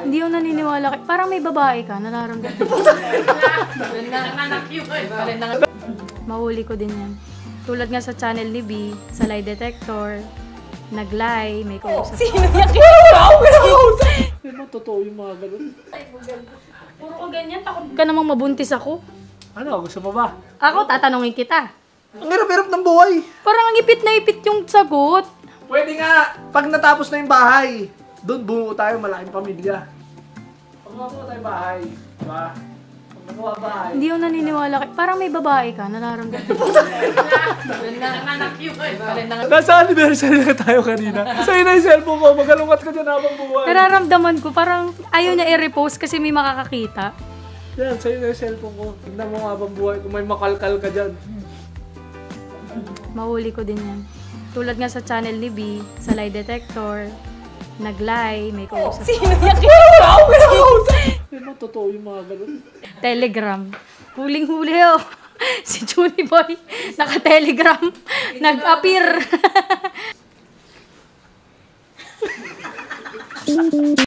Hindi ako naniniwala. Parang may babae ka, nararamdaman. Mahuli ko din yan. Tulad nga sa channel ni B, sa lie detector, nag-lie, may kausap. Sino yan? Hindi mo totoo yung mga ganun. Puro ko ganyan, takot ka namang mabuntis ako. Ano, gusto mo ba? Ako, tatanungin kita. Ang hirap-hirap ng buhay. Parang ang ipit na ipit yung sagot. Pwede nga, pag natapos na yung bahay, doon bumuo tayo, malaking pamilya. Pag mabuo tayo bahay, diba? Pag nakuha bahay. Hindi ako naniniwala. Parang may babae ka, nararamdaman. Nasa anniversary na tayo kanina. Sa'yo na yung cellphone ko, magalungat ka dyan habang buhay. Nararamdaman ko, parang ayaw niya i-repost kasi may makakakita. Yan, sa'yo na yung cellphone ko. Tignan mo habang buhay kung may makalkal ka dyan. Mahuli ko din yan. Tulad nga sa channel ni B, sa lie detector, nag-lie, may kausap. Sino yan? Hindi mo totoo yung mga ganun. Telegram. Huling-huli oh. Si Junie Boy, naka-telegram, nag-appear.